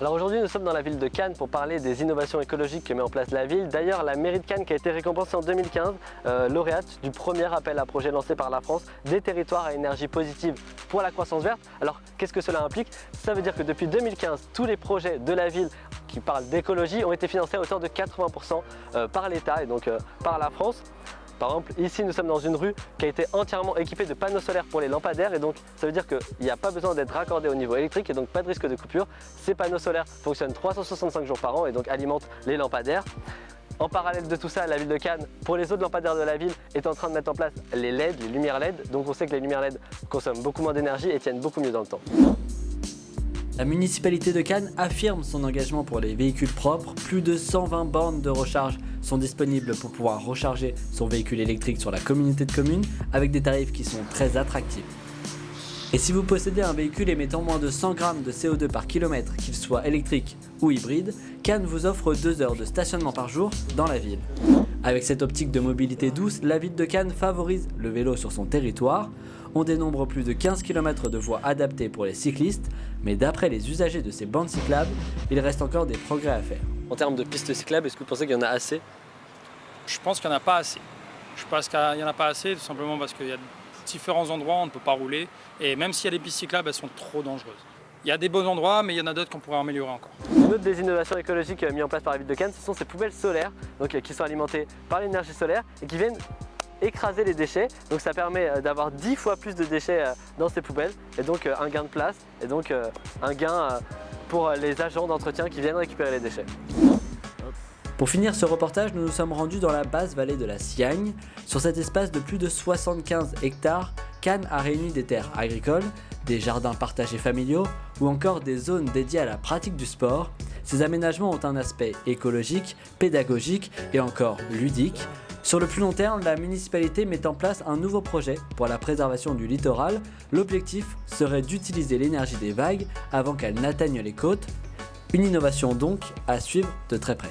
Alors aujourd'hui nous sommes dans la ville de Cannes pour parler des innovations écologiques que met en place la ville. D'ailleurs la mairie de Cannes qui a été récompensée en 2015, lauréate du premier appel à projet lancé par la France, des territoires à énergie positive pour la croissance verte. Alors qu'est-ce que cela implique? Ça veut dire que depuis 2015 tous les projets de la ville qui parlent d'écologie ont été financés à hauteur de 80% par l'État et donc par la France. Par exemple, ici nous sommes dans une rue qui a été entièrement équipée de panneaux solaires pour les lampadaires et donc ça veut dire qu'il n'y a pas besoin d'être raccordé au niveau électrique et donc pas de risque de coupure. Ces panneaux solaires fonctionnent 365 jours par an et donc alimentent les lampadaires. En parallèle de tout ça, la ville de Cannes, pour les autres lampadaires de la ville, est en train de mettre en place les LED, les lumières LED. Donc on sait que les lumières LED consomment beaucoup moins d'énergie et tiennent beaucoup mieux dans le temps. La municipalité de Cannes affirme son engagement pour les véhicules propres. Plus de 120 bornes de recharge sont disponibles pour pouvoir recharger son véhicule électrique sur la communauté de communes avec des tarifs qui sont très attractifs. Et si vous possédez un véhicule émettant moins de 100 g de CO2 par kilomètre, qu'il soit électrique ou hybride, Cannes vous offre 2 heures de stationnement par jour dans la ville. Avec cette optique de mobilité douce, la ville de Cannes favorise le vélo sur son territoire. On dénombre plus de 15 km de voies adaptées pour les cyclistes, mais d'après les usagers de ces bandes cyclables, il reste encore des progrès à faire. En termes de pistes cyclables, est-ce que vous pensez qu'il y en a assez? Je pense qu'il n'y en a pas assez. Je pense qu'il n'y en a pas assez tout simplement parce qu'il y a différents endroits où on ne peut pas rouler et même s'il y a des pistes cyclables, elles sont trop dangereuses. Il y a des bons endroits, mais il y en a d'autres qu'on pourrait améliorer encore. Une autre des innovations écologiques mises en place par la ville de Cannes, ce sont ces poubelles solaires qui sont alimentées par l'énergie solaire et qui viennent écraser les déchets. Donc ça permet d'avoir 10 fois plus de déchets dans ces poubelles et donc un gain de place et donc un gain pour les agents d'entretien qui viennent récupérer les déchets. Pour finir ce reportage, nous nous sommes rendus dans la basse vallée de la Siagne. Sur cet espace de plus de 75 hectares, Cannes a réuni des terres agricoles, des jardins partagés familiaux ou encore des zones dédiées à la pratique du sport. Ces aménagements ont un aspect écologique, pédagogique et encore ludique. Sur le plus long terme, la municipalité met en place un nouveau projet pour la préservation du littoral. L'objectif serait d'utiliser l'énergie des vagues avant qu'elles n'atteignent les côtes. Une innovation donc à suivre de très près.